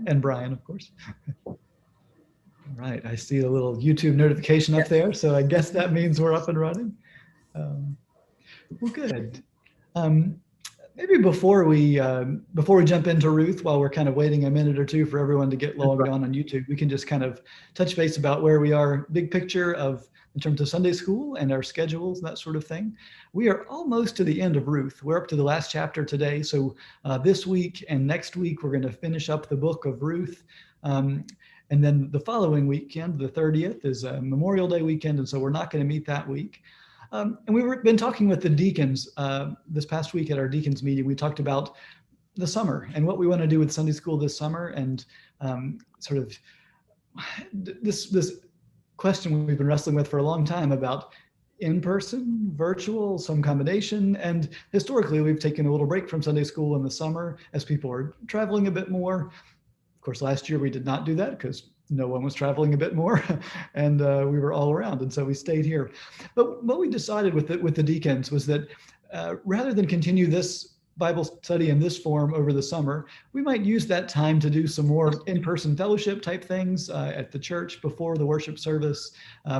And Brian, of course. All right, I see a little YouTube notification up there, so I guess that means we're up and running. Well, good. Um, Maybe before we jump into Ruth, while we're kind of waiting a minute or two for everyone to get logged on YouTube, we can just kind of touch base about where we are, big picture of in terms of Sunday school and our schedules, that sort of thing. We are almost to the end of Ruth. We're up to the last chapter today. So this week and next week, we're going to finish up the book of Ruth. And then the following weekend, the 30th, is a Memorial Day weekend. And so we're not going to meet that week. And we've been talking with the deacons this past week at our deacons meeting. We talked about the summer and what we want to do with Sunday school this summer, and sort of this question we've been wrestling with for a long time about in-person, virtual, some combination. And historically, we've taken a little break from Sunday school in the summer as people are traveling a bit more. Of course, last year we did not do that because no one was traveling a bit more, and we were all around, and so we stayed here. But what we decided with the deacons was that rather than continue this Bible study in this form over the summer, we might use that time to do some more in-person fellowship type things at the church before the worship service,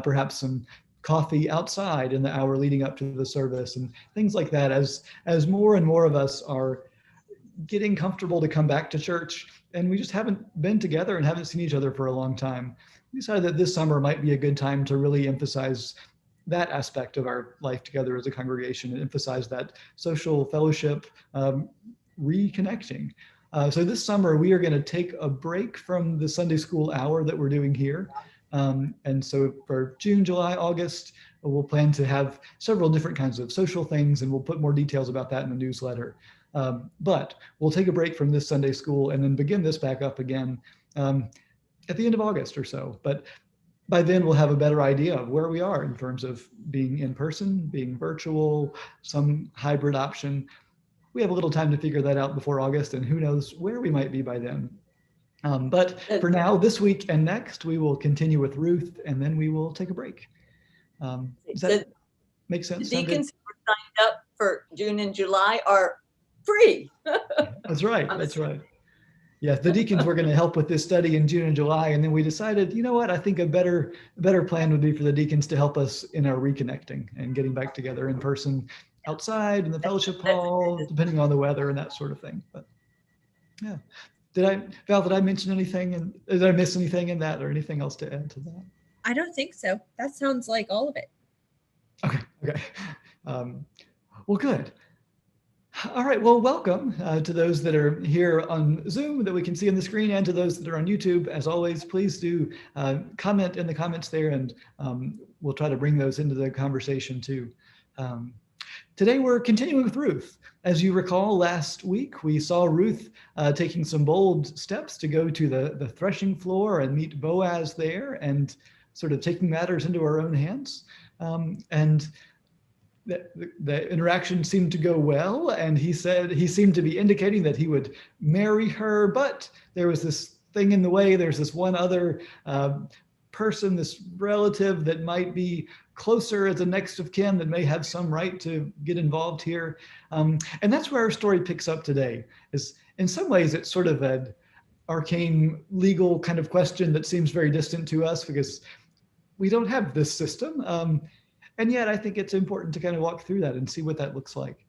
perhaps some coffee outside in the hour leading up to the service, and things like that. As more and more of us are getting comfortable to come back to church, and we just haven't been together and haven't seen each other for a long time, we decided that this summer might be a good time to really emphasize that aspect of our life together as a congregation and emphasize that social fellowship, reconnecting. So this summer, we are going to take a break from the Sunday school hour that we're doing here. And so for June, July, August, we'll plan to have several different kinds of social things, and we'll put more details about that in the newsletter. But we'll take a break from this Sunday school and then begin this back up again at the end of August or so. But by then we'll have a better idea of where we are in terms of being in person, being virtual, some hybrid option. We have a little time to figure that out before August, and who knows where we might be by then. But for now, this week and next, we will continue with Ruth, and then we will take a break. Does that make sense? The deacons who are signed up for June and July are free. That's right. That's right. Yes, the deacons were going to help with this study in June and July, and then we decided, you know what? I think a better plan would be for the deacons to help us in our reconnecting and getting back together in person, outside in the fellowship hall, depending on the weather and that sort of thing. But yeah, Val, did I mention anything, and did I miss anything in that, or anything else to add to that? I don't think so. That sounds like all of it. Okay. Well, good. All right, well, welcome to those that are here on Zoom that we can see on the screen, and to those that are on YouTube. As always, please do comment in the comments there, and we'll try to bring those into the conversation too. Today we're continuing with Ruth. As you recall, last week we saw Ruth taking some bold steps to go to the threshing floor and meet Boaz there, and sort of taking matters into her own hands. And the interaction seemed to go well, and he said he seemed to be indicating that he would marry her, but there was this thing in the way. There's this one other person, this relative that might be closer as a next of kin, that may have some right to get involved here. And that's where our story picks up today. Is in some ways it's sort of an arcane legal kind of question that seems very distant to us because we don't have this system. And yet I think it's important to kind of walk through that and see what that looks like.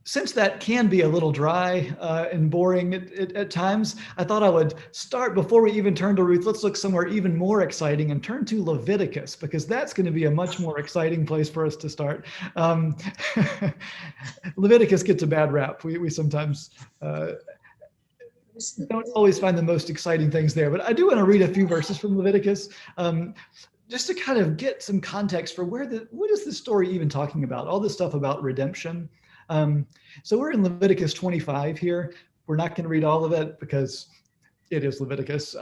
Since that can be a little dry and boring at times, I thought I would start, before we even turn to Ruth, let's look somewhere even more exciting and turn to Leviticus, because that's going to be a much more exciting place for us to start. Leviticus gets a bad rap. We sometimes don't always find the most exciting things there, but I do want to read a few verses from Leviticus. Just to kind of get some context for what is this story even talking about? All this stuff about redemption. So we're in Leviticus 25 here. We're not going to read all of it because it is Leviticus.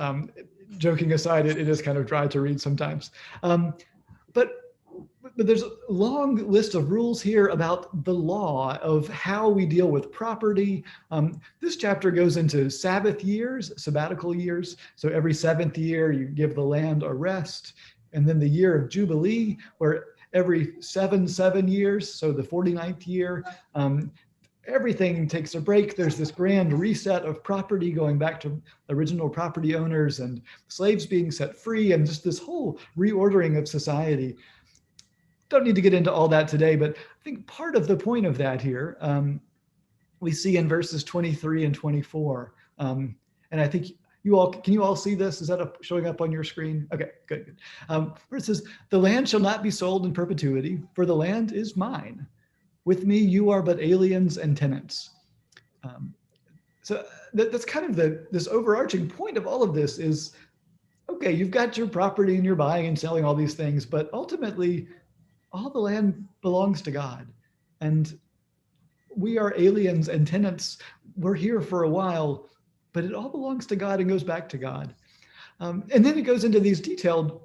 Joking aside, it is kind of dry to read sometimes. But there's a long list of rules here about the law of how we deal with property. This chapter goes into Sabbath years, sabbatical years. So every 7th year, you give the land a rest. And then the year of Jubilee, where every 7 years, so the 49th year, everything takes a break. There's this grand reset of property going back to original property owners and slaves being set free, and just this whole reordering of society. Don't need to get into all that today, but I think part of the point of that here, we see in verses 23 and 24. And I think can you all see this? Is that showing up on your screen? Okay, good. Where it says, the land shall not be sold in perpetuity, for the land is mine. With me, you are but aliens and tenants. So that's kind of this overarching point of all of this is, okay, you've got your property and you're buying and selling all these things, but ultimately all the land belongs to God. And we are aliens and tenants. We're here for a while, but it all belongs to God and goes back to God. And then it goes into these detailed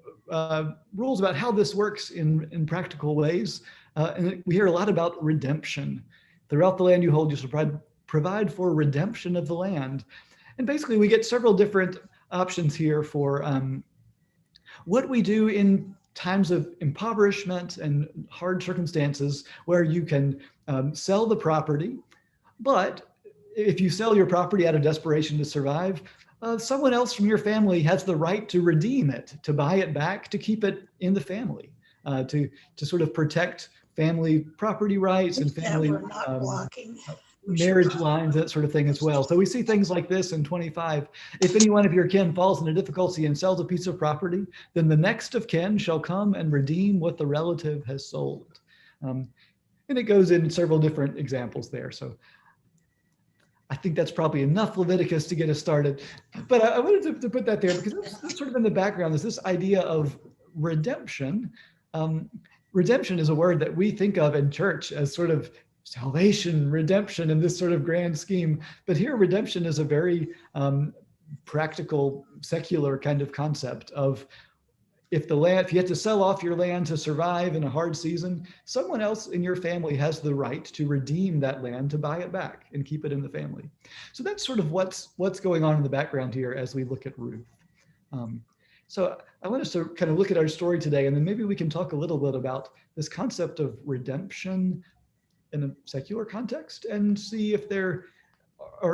rules about how this works in practical ways. And we hear a lot about redemption. Throughout the land you hold, you shall provide for redemption of the land. And basically we get several different options here for what we do in times of impoverishment and hard circumstances, where you can sell the property, but if you sell your property out of desperation to survive, someone else from your family has the right to redeem it, to buy it back, to keep it in the family, to sort of protect family property rights and family marriage lines, that sort of thing as well. So we see things like this in 25. If any one of your kin falls into difficulty and sells a piece of property, then the next of kin shall come and redeem what the relative has sold. And it goes in several different examples there. So I think that's probably enough Leviticus to get us started. But I wanted to put that there because that's sort of in the background. There's this idea of redemption. Redemption is a word that we think of in church as sort of salvation, redemption, in this sort of grand scheme. But here, redemption is a very practical, secular kind of concept of, if you have to sell off your land to survive in a hard season, someone else in your family has the right to redeem that land, to buy it back and keep it in the family. So that's sort of what's going on in the background here as we look at Ruth. So I want us to kind of look at our story today, and then maybe we can talk a little bit about this concept of redemption in a secular context, and see if there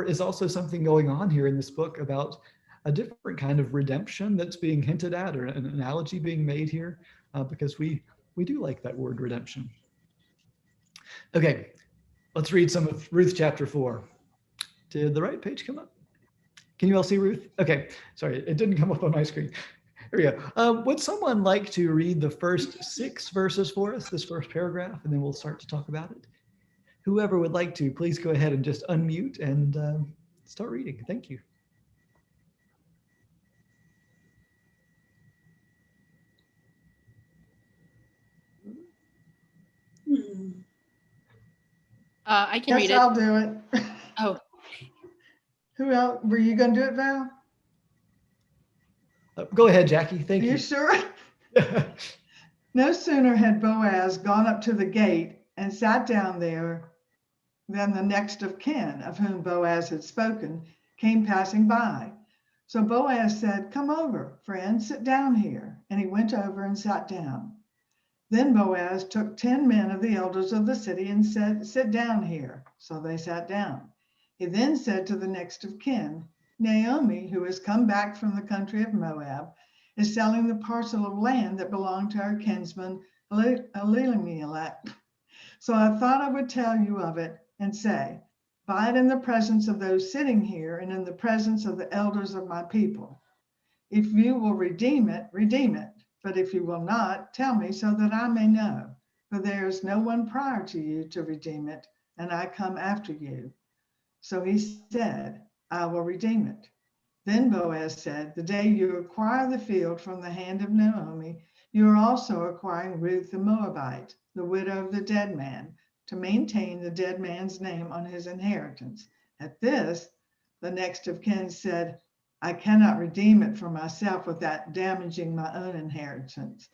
is also something going on here in this book about a different kind of redemption that's being hinted at, or an analogy being made here, because we do like that word redemption. Okay, let's read some of Ruth chapter 4. Did the right page come up? Can you all see Ruth? Okay, sorry, it didn't come up on my screen. Here we go. Would someone like to read the first 6 verses for us, this first paragraph, and then we'll start to talk about it? Whoever would like to, please go ahead and just unmute and start reading. Thank you. I can read it. I'll do it. Oh. Who else? Were you going to do it, Val? Go ahead, Jackie. Thank you. Are you sure? No sooner had Boaz gone up to the gate and sat down there than the next of kin, of whom Boaz had spoken, came passing by. So Boaz said, "Come over, friend, sit down here." And he went over and sat down. Then Boaz took 10 men of the elders of the city and said, "Sit down here." So they sat down. He then said to the next of kin, "Naomi, who has come back from the country of Moab, is selling the parcel of land that belonged to her kinsman Elimelech. So I thought I would tell you of it and say, buy it in the presence of those sitting here and in the presence of the elders of my people. If you will redeem it, redeem it. But if you will not, tell me so that I may know. For there is no one prior to you to redeem it, and I come after you." So he said, "I will redeem it." Then Boaz said, "The day you acquire the field from the hand of Naomi, you are also acquiring Ruth the Moabite, the widow of the dead man, to maintain the dead man's name on his inheritance." At this, the next of kin said, "I cannot redeem it for myself without damaging my own inheritance.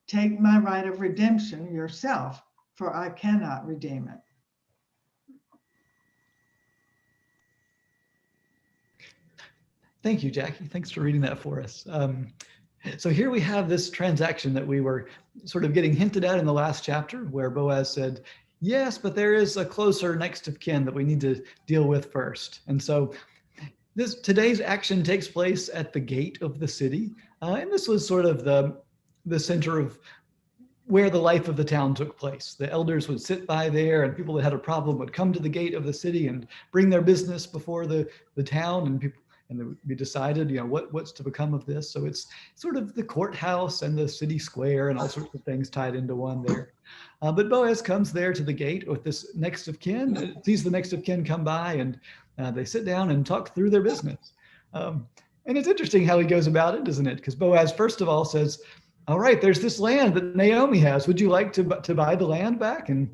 Take my right of redemption yourself, for I cannot redeem it." Thank you, Jackie. Thanks for reading that for us. So here we have this transaction that we were sort of getting hinted at in the last chapter, where Boaz said, Yes, but there is a closer next of kin that we need to deal with first. And so today's action takes place at the gate of the city. And this was sort of the center of where the life of the town took place. The elders would sit by there, and people that had a problem would come to the gate of the city and bring their business before the town, and it would be decided, what's to become of this. So it's sort of the courthouse and the city square and all sorts of things tied into one there. But Boaz comes there to the gate with this next of kin, sees the next of kin come by, and they sit down and talk through their business. And it's interesting how he goes about it, isn't it? Because Boaz, first of all, says, all right, there's this land that Naomi has. Would you like to buy the land back? And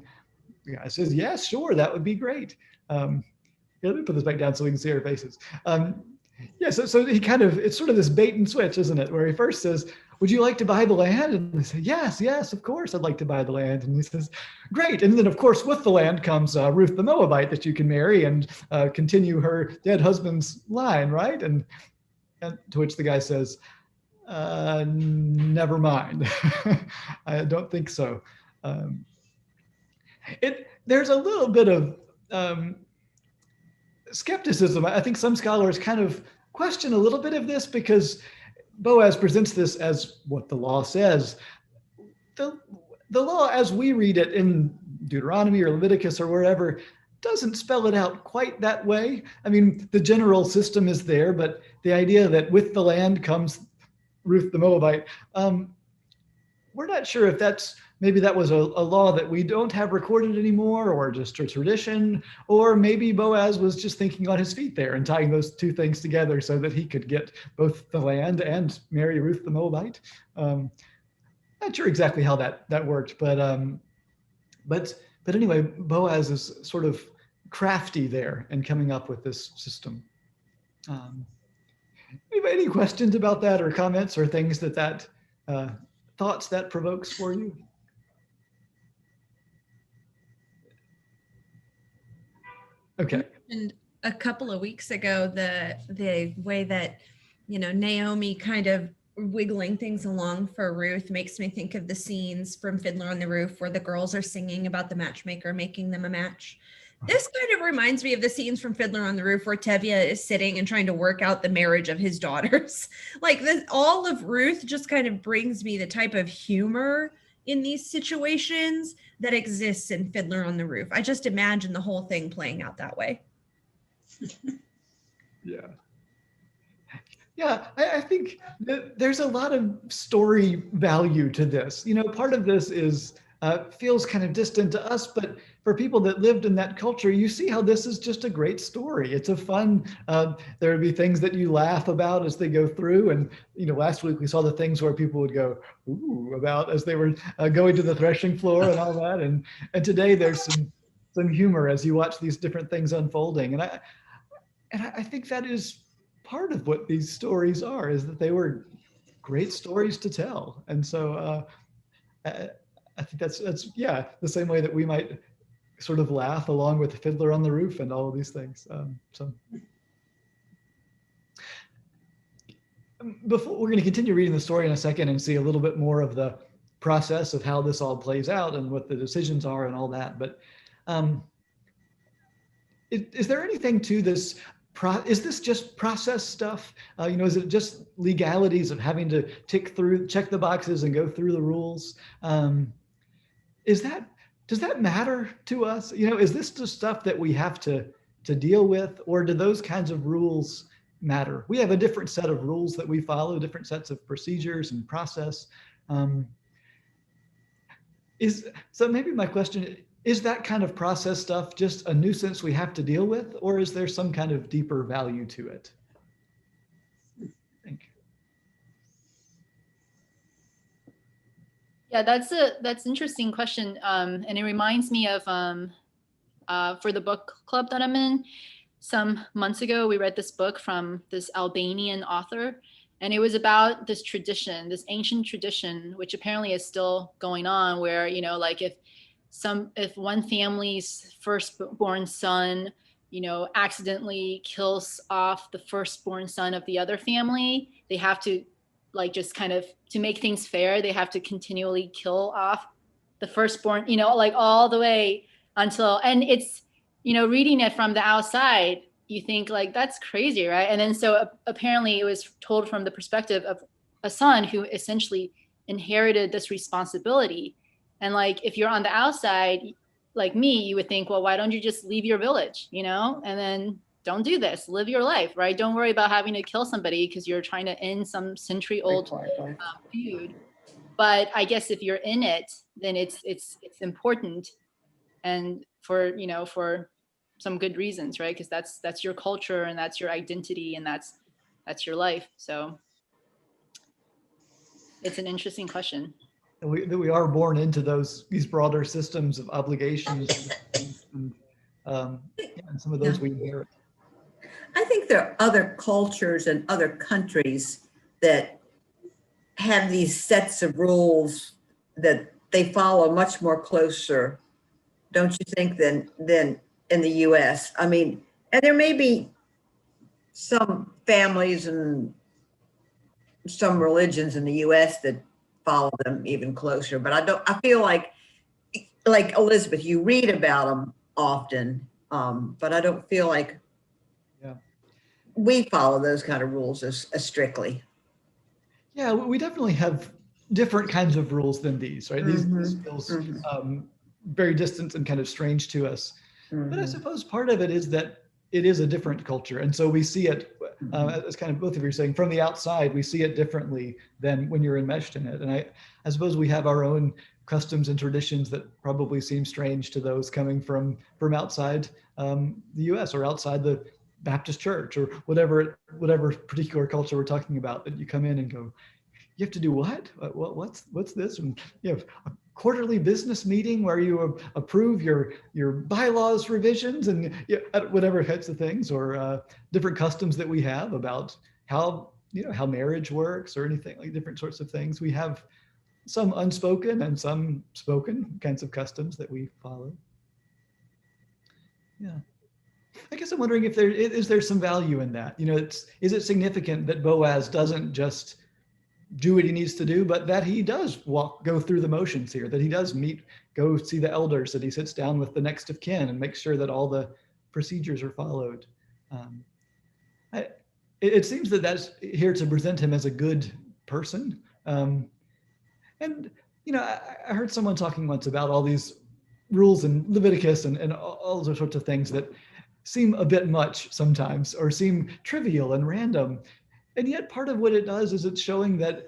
the guy says, yes, sure, that would be great. Let me put this back down so we can see our faces. So he it's sort of this bait and switch, isn't it? Where he first says, would you like to buy the land? And they say, yes, of course, I'd like to buy the land. And he says, great. And then, of course, with the land comes Ruth the Moabite that you can marry and continue her dead husband's line, right? And to which the guy says, never mind. I don't think so. There's a little bit of skepticism. I think some scholars kind of question a little bit of this because Boaz presents this as what the law says. The law as we read it in Deuteronomy or Leviticus or wherever doesn't spell it out quite that way. I mean, the general system is there, but the idea that with the land comes Ruth the Moabite, we're not sure if maybe that was a law that we don't have recorded anymore, or just a tradition, or maybe Boaz was just thinking on his feet there and tying those two things together so that he could get both the land and marry Ruth the Moabite. Not sure exactly how that worked, but anyway, Boaz is sort of crafty there and coming up with this system. Any questions about that, or comments, or things that thoughts that provokes for you? Okay. And a couple of weeks ago, the way that Naomi kind of wiggling things along for Ruth makes me think of the scenes from Fiddler on the Roof where the girls are singing about the matchmaker making them a match. This kind of reminds me of the scenes from Fiddler on the Roof where Tevye is sitting and trying to work out the marriage of his daughters. Like this, all of Ruth just kind of brings me the type of humor in these situations that exists in Fiddler on the Roof. I just imagine the whole thing playing out that way. Yeah. Yeah, I think there's a lot of story value to this. Part of this is feels kind of distant to us, but for people that lived in that culture, you see how this is just a great story. It's a fun, there would be things that you laugh about as they go through. And, last week we saw the things where people would go, ooh, about as they were going to the threshing floor and all that. And today there's some humor as you watch these different things unfolding. And I think that is part of what these stories are, is that they were great stories to tell. And so I think that's the same way that we might sort of laugh along with the Fiddler on the Roof and all of these things. Before we're going to continue reading the story in a second and see a little bit more of the process of how this all plays out and what the decisions are and all that. But is there anything to this? Is this just process stuff? Is it just legalities of having to check the boxes and go through the rules? Does that matter to us? Is this just stuff that we have to deal with, or do those kinds of rules matter? We have a different set of rules that we follow, different sets of procedures and process. So maybe my question is that kind of process stuff just a nuisance we have to deal with, or is there some kind of deeper value to it? I think. Yeah, that's an interesting question. And it reminds me of for the book club that I'm in, some months ago, we read this book from this Albanian author, and it was about this tradition, this ancient tradition, which apparently is still going on, where, like if one family's firstborn son, accidentally kills off the firstborn son of the other family, they have to just kind of, to make things fair, they have to continually kill off the firstborn, all the way and it's, reading it from the outside, you think like, that's crazy, right? And then so apparently it was told from the perspective of a son who essentially inherited this responsibility. And like, if you're on the outside, like me, you would think, well, why don't you just leave your village, and then don't do this, live your life, right? Don't worry about having to kill somebody because you're trying to end some century-old feud. But I guess if you're in it, then it's important, and for some good reasons, right? Because that's your culture and that's your identity and that's your life. So it's an interesting question. That we are born into these broader systems of obligations, and some of those we inherit. I think there are other cultures and other countries that have these sets of rules that they follow much more closer, don't you think, than in the US? I mean, and there may be some families and some religions in the US that follow them even closer, but I feel like Elizabeth, you read about them often, but I don't feel like we follow those kind of rules as strictly. Yeah, we definitely have different kinds of rules than these, right? These feels very distant and kind of strange to us. But I suppose part of it is that it is a different culture. And so we see it, as kind of both of you are saying, from the outside, we see it differently than when you're enmeshed in it. And I suppose we have our own customs and traditions that probably seem strange to those coming from outside the US or outside the Baptist church or whatever particular culture we're talking about, that you come in and go, you have to do what? What's this? And you have a quarterly business meeting where you approve your bylaws revisions and whatever kinds of things, or different customs that we have about how marriage works or anything, like different sorts of things. We have some unspoken and some spoken kinds of customs that we follow. Yeah. I guess I'm wondering if is there some value in that? Is it significant that Boaz doesn't just do what he needs to do, but that he does go through the motions here, that he does go see the elders, that he sits down with the next of kin and makes sure that all the procedures are followed. It seems that that's here to present him as a good person. And I heard someone talking once about all these rules in Leviticus and all those sorts of things that seem a bit much sometimes, or seem trivial and random. And yet part of what it does is it's showing that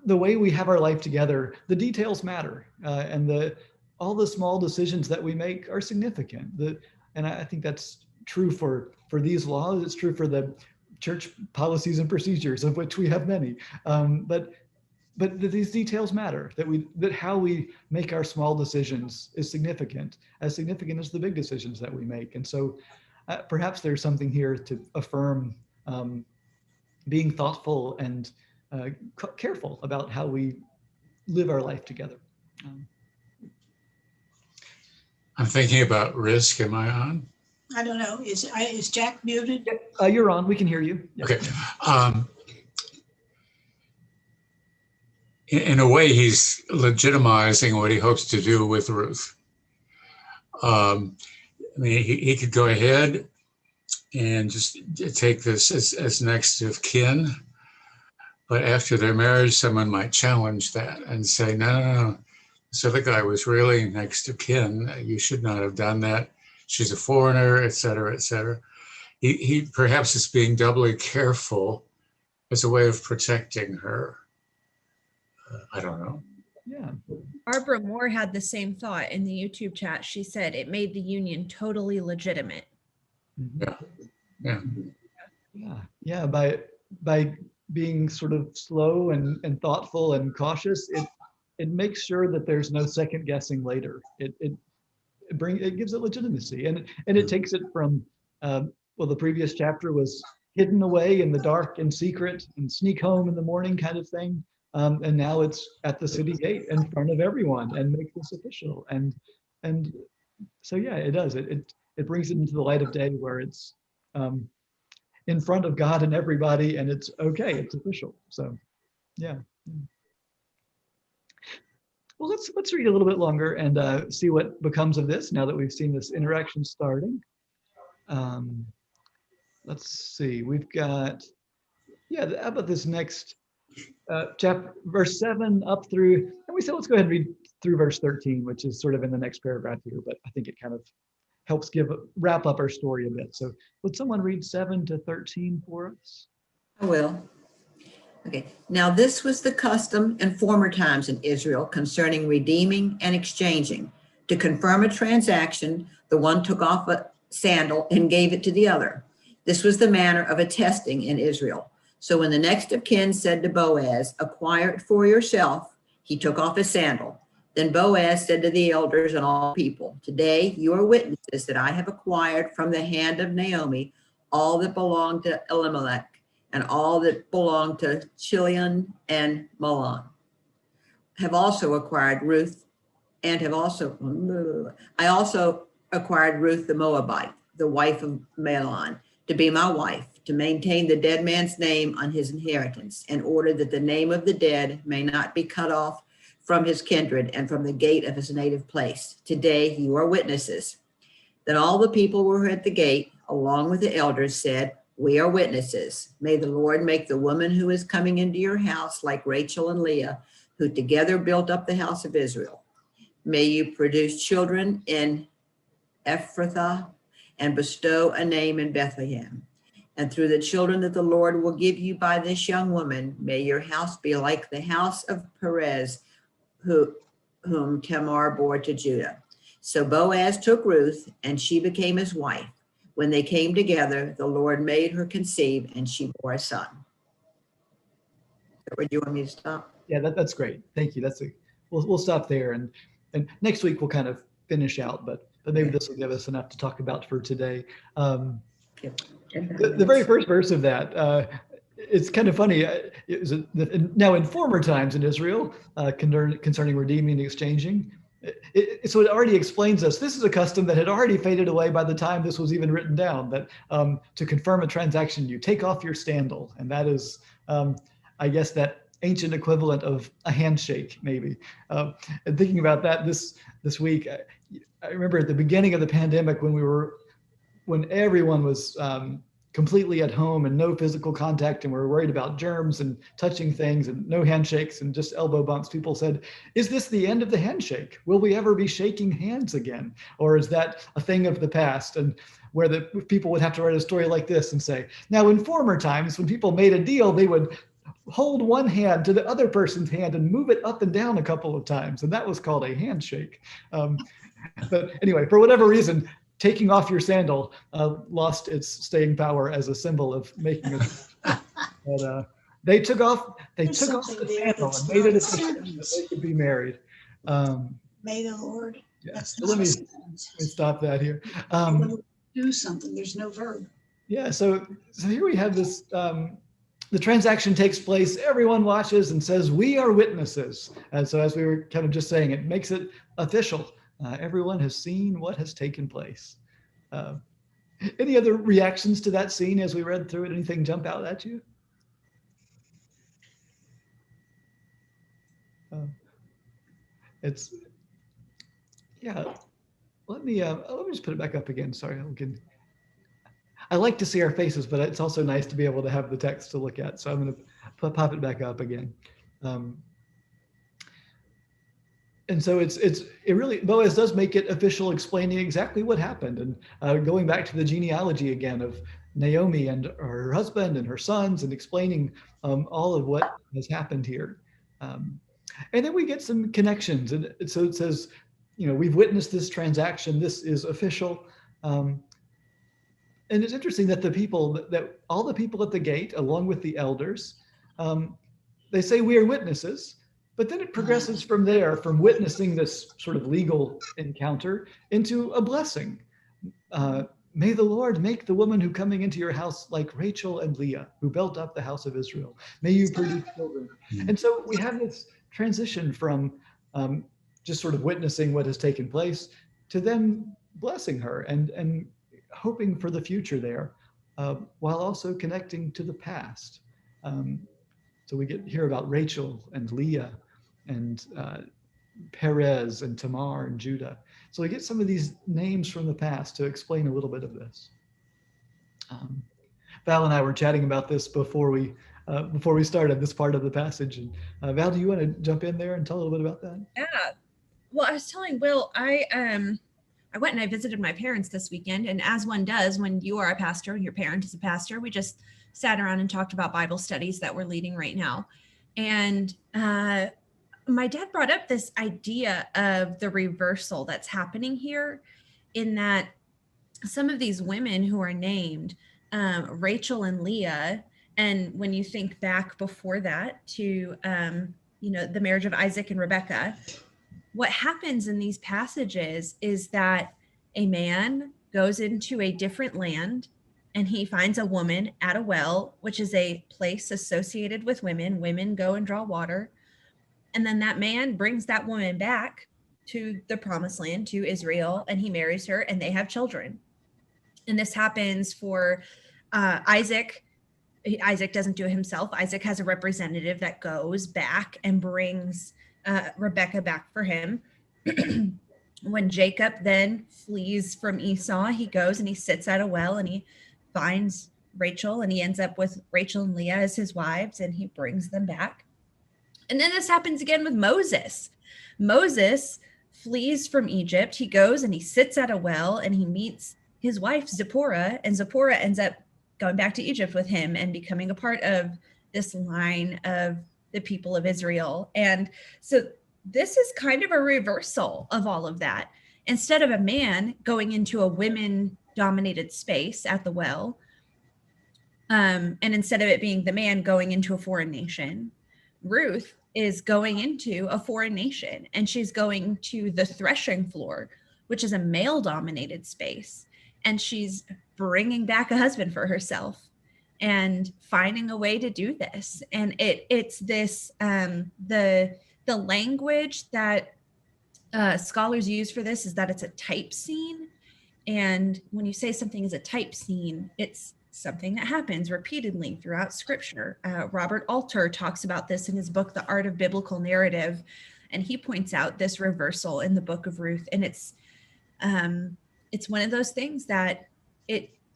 the way we have our life together, the details matter, and all the small decisions that we make are significant. And I think that's true for these laws. It's true for the church policies and procedures, of which we have many. But these details matter, that how we make our small decisions is significant as the big decisions that we make. And so perhaps there's something here to affirm being thoughtful and careful about how we live our life together. I'm thinking about risk. Am I on? I don't know. Is Jack muted? You're on. We can hear you. Yeah. Okay. In a way, he's legitimizing what he hopes to do with Ruth. I mean, he could go ahead and just take this as next of kin, but after their marriage, someone might challenge that and say, no, this other guy was really next of kin. You should not have done that. She's a foreigner, et cetera, et cetera. He perhaps is being doubly careful as a way of protecting her. I don't know. Yeah. Barbara Moore had the same thought in the YouTube chat. She said it made the union totally legitimate. Yeah. By being sort of slow and thoughtful and cautious, it makes sure that there's no second guessing later. It gives it legitimacy, and it takes it from the previous chapter was hidden away in the dark and secret and sneak home in the morning kind of thing. And now it's at the city gate in front of everyone and make this official. And so, yeah, it does. It brings it into the light of day where it's in front of God and everybody, and it's okay, it's official. So, yeah. Well, let's read a little bit longer and see what becomes of this now that we've seen this interaction starting. Let's see. We've got, yeah, how about this next chapter, verse 7 up through, and we said let's go ahead and read through verse 13, which is sort of in the next paragraph here, but I think it kind of helps wrap up our story a bit. So would someone read 7 to 13 for us? I will. Okay. Now this was the custom in former times in Israel concerning redeeming and exchanging. To confirm a transaction, the one took off a sandal and gave it to the other. This was the manner of attesting in Israel. So when the next of kin said to Boaz, "Acquire it for yourself," he took off his sandal. Then Boaz said to the elders and all people, "Today you are witnesses that I have acquired from the hand of Naomi all that belonged to Elimelech and all that belonged to Chilion and Mahlon. Have also acquired Ruth and I also acquired Ruth the Moabite, the wife of Mahlon, to be my wife, to maintain the dead man's name on his inheritance, in order that the name of the dead may not be cut off from his kindred and from the gate of his native place. Today you are witnesses." Then all the people who were at the gate, along with the elders, said, "We are witnesses. May the Lord make the woman who is coming into your house like Rachel and Leah, who together built up the house of Israel. May you produce children in Ephrathah and bestow a name in Bethlehem. And through the children that the Lord will give you by this young woman, may your house be like the house of Perez, whom Tamar bore to Judah." So Boaz took Ruth, and she became his wife. When they came together, the Lord made her conceive, and she bore a son. Where do you want me to stop? Yeah, that's great. Thank you. We'll stop there, and next week we'll kind of finish out, but maybe this will give us enough to talk about for today. The very first verse of that, it's kind of funny. Now in former times in Israel, concerning redeeming and exchanging, so it already explains us, this is a custom that had already faded away by the time this was even written down, that to confirm a transaction, you take off your sandal. And that is, I guess, that ancient equivalent of a handshake, maybe. And thinking about that this week, I remember at the beginning of the pandemic when everyone was completely at home and no physical contact, and we're worried about germs and touching things and no handshakes and just elbow bumps, people said, "Is this the end of the handshake? Will we ever be shaking hands again? Or is that a thing of the past?" And where the people would have to write a story like this and say, now in former times, when people made a deal, they would hold one hand to the other person's hand and move it up and down a couple of times. And that was called a handshake. But anyway, for whatever reason, taking off your sandal lost its staying power as a symbol of making it. But they took off the sandal and made it a sign that they could be married. May the Lord. Yeah. That's So let me stop that here. Do something. There's no verb. Yeah. So here we have this. The transaction takes place. Everyone watches and says, "We are witnesses." And so, as we were kind of just saying, it makes it official. Everyone has seen what has taken place. Any other reactions to that scene as we read through it? Anything jump out at you? Yeah. Let me just put it back up again. Sorry, I like to see our faces, but it's also nice to be able to have the text to look at. So I'm going to pop it back up again. And so it really, Boaz does make it official, explaining exactly what happened, and going back to the genealogy again of Naomi and her husband and her sons, and explaining all of what has happened here. And then we get some connections, and so it says, we've witnessed this transaction. This is official. And it's interesting that all the people at the gate, along with the elders, they say we are witnesses. But then it progresses from there, from witnessing this sort of legal encounter into a blessing. May the Lord make the woman who coming into your house like Rachel and Leah, who built up the house of Israel. May you produce children. And so we have this transition from just sort of witnessing what has taken place to then blessing her and hoping for the future there, while also connecting to the past. So we hear about Rachel and Leah and Perez and Tamar and Judah. So we get some of these names from the past to explain a little bit of this. Val and I were chatting about this before we started this part of the passage. And Val, do you want to jump in there and tell a little bit about that? Yeah. Well, I was telling Will, I went and I visited my parents this weekend, and as one does when you are a pastor and your parent is a pastor, we just sat around and talked about Bible studies that we're leading right now. And my dad brought up this idea of the reversal that's happening here, in that some of these women who are named, Rachel and Leah, and when you think back before that to the marriage of Isaac and Rebekah, what happens in these passages is that a man goes into a different land and he finds a woman at a well, which is a place associated with women. Women go and draw water. And then that man brings that woman back to the promised land, to Israel, and he marries her and they have children. And this happens for Isaac. Isaac doesn't do it himself. Isaac has a representative that goes back and brings Rebecca back for him. When Jacob then flees from Esau, he goes and he sits at a well and he finds Rachel, and he ends up with Rachel and Leah as his wives, and he brings them back. And then this happens again with Moses. Moses flees from Egypt. He goes and he sits at a well and he meets his wife Zipporah, and Zipporah ends up going back to Egypt with him and becoming a part of this line of the people of Israel. And so this is kind of a reversal of all of that. Instead of a man going into a women-dominated space at the well, and instead of it being the man going into a foreign nation, Ruth is going into a foreign nation, and she's going to the threshing floor, which is a male-dominated space. And she's bringing back a husband for herself and finding a way to do this. And it's this, the language that scholars use for this is that it's a type scene. And when you say something is a type scene, it's something that happens repeatedly throughout scripture. Robert Alter talks about this in his book, The Art of Biblical Narrative. And he points out this reversal in the book of Ruth. And it's one of those things that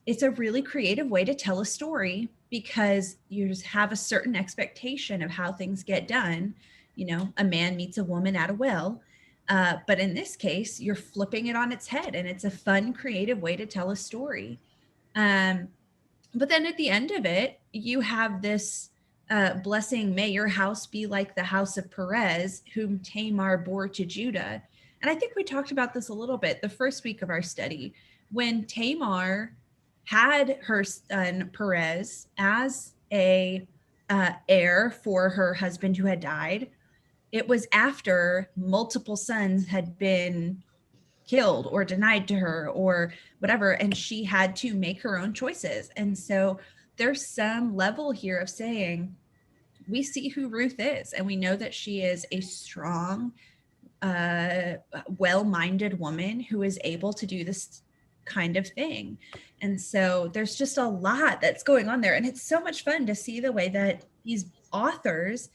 it's a really creative way to tell a story, because you just have a certain expectation of how things get done. A man meets a woman at a well. But in this case, you're flipping it on its head, and it's a fun, creative way to tell a story. But then at the end of it, you have this blessing, may your house be like the house of Perez, whom Tamar bore to Judah. And I think we talked about this a little bit the first week of our study, when Tamar had her son Perez as a heir for her husband who had died. It was after multiple sons had been killed or denied to her or whatever, and she had to make her own choices. And so there's some level here of saying, we see who Ruth is, and we know that she is a strong, well-minded woman who is able to do this kind of thing. And so there's just a lot that's going on there, and it's so much fun to see the way that these authors,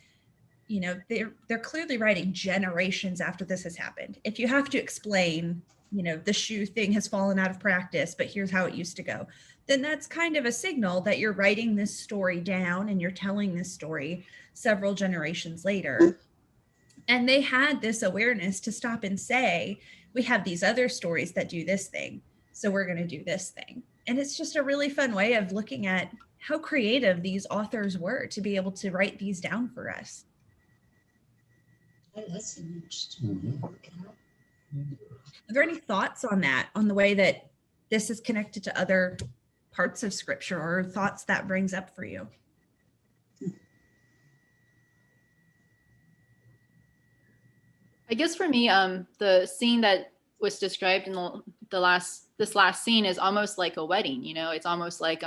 they're clearly writing generations after this has happened. If you have to explain, the shoe thing has fallen out of practice, but here's how it used to go, then that's kind of a signal that you're writing this story down and you're telling this story several generations later. And they had this awareness to stop and say, we have these other stories that do this thing, so we're going to do this thing. And it's just a really fun way of looking at how creative these authors were to be able to write these down for us. Oh, that's an interesting work. Are there any thoughts on that, on the way that this is connected to other parts of scripture, or thoughts that brings up for you? I guess for me, the scene that was described in this last scene is almost like a wedding. It's almost like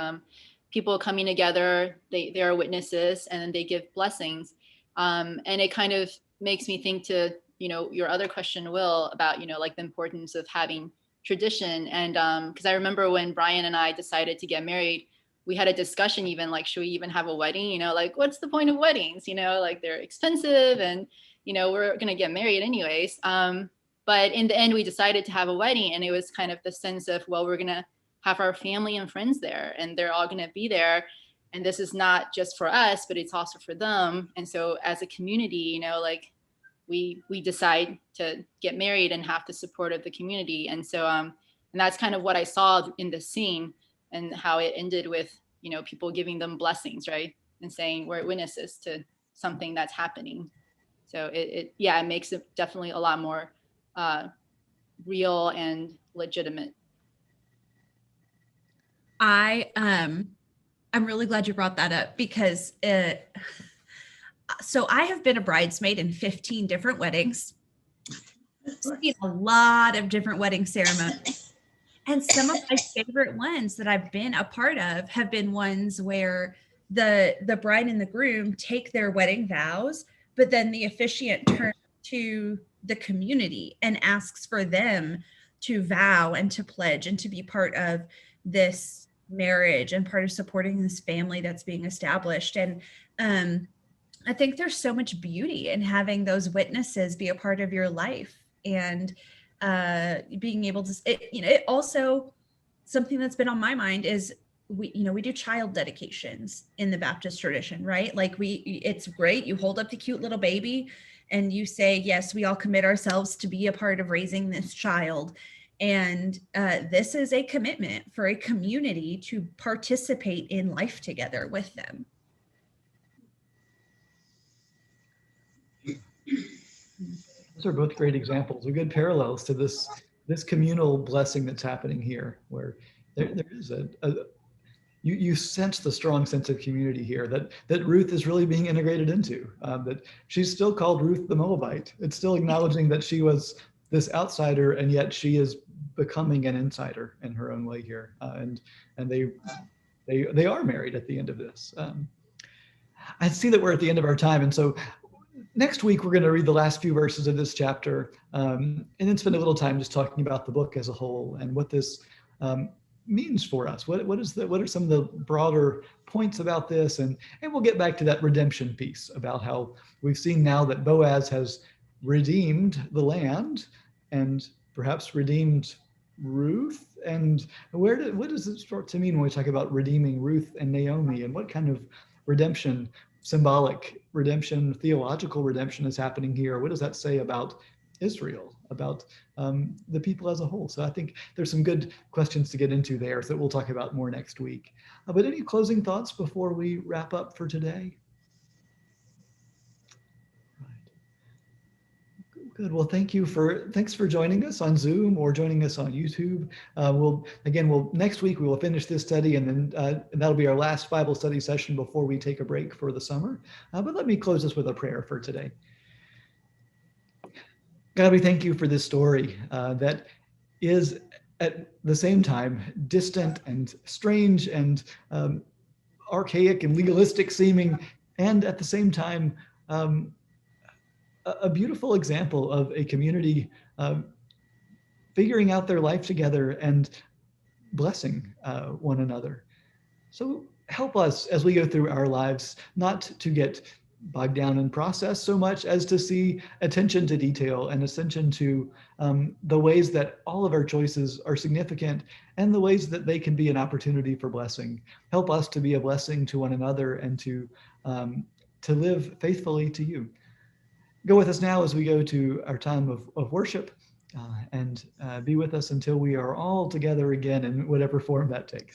people coming together. They are witnesses, and then they give blessings. And it kind of makes me think to your other question, Will, about like the importance of having tradition. And because I remember when Brian and I decided to get married, we had a discussion, even like, should we even have a wedding? Like, what's the point of weddings? Like, they're expensive, and we're going to get married anyways. But in the end, we decided to have a wedding, and it was kind of the sense of, well, we're going to have our family and friends there, and they're all going to be there. And this is not just for us, but it's also for them. And so as a community, like we decide to get married and have the support of the community. And so, and that's kind of what I saw in the scene, and how it ended with, people giving them blessings, right? And saying we're witnesses to something that's happening. So it makes it definitely a lot more real and legitimate. I'm really glad you brought that up, because so I have been a bridesmaid in 15 different weddings. Seen a lot of different wedding ceremonies. And some of my favorite ones that I've been a part of have been ones where the bride and the groom take their wedding vows, but then the officiant turns to the community and asks for them to vow and to pledge and to be part of this marriage and part of supporting this family that's being established. And I think there's so much beauty in having those witnesses be a part of your life, and being able to, it also, something that's been on my mind is we do child dedications in the Baptist tradition, right? Like it's great. You hold up the cute little baby and you say, yes, we all commit ourselves to be a part of raising this child. And this is a commitment for a community to participate in life together with them. Those are both great examples, or good parallels to this communal blessing that's happening here, where there is you sense the strong sense of community here that Ruth is really being integrated into, that she's still called Ruth the Moabite. It's still acknowledging that she was this outsider, and yet she is becoming an insider in her own way here. And they are married at the end of this. I see that we're at the end of our time. And so next week, we're going to read the last few verses of this chapter, and then spend a little time just talking about the book as a whole and what this means for us. What are some of the broader points about this? And we'll get back to that redemption piece about how we've seen now that Boaz has redeemed the land and perhaps redeemed Ruth. And what does it start to mean when we talk about redeeming Ruth and Naomi, and what kind of redemption, symbolic redemption, theological redemption is happening here? What does that say about Israel, about the people as a whole? So I think there's some good questions to get into there that we'll talk about more next week. But any closing thoughts before we wrap up for today? Good. Well, thanks for joining us on Zoom or joining us on YouTube. Next week we will finish this study, and then that'll be our last Bible study session before we take a break for the summer. But let me close this with a prayer for today. God, we thank you for this story that is at the same time distant and strange and archaic and legalistic seeming, and at the same time a beautiful example of a community figuring out their life together and blessing one another. So help us as we go through our lives not to get bogged down in process so much as to see attention to detail and attention to the ways that all of our choices are significant and the ways that they can be an opportunity for blessing. Help us to be a blessing to one another and to live faithfully to you. Go with us now as we go to our time of worship, and be with us until we are all together again in whatever form that takes.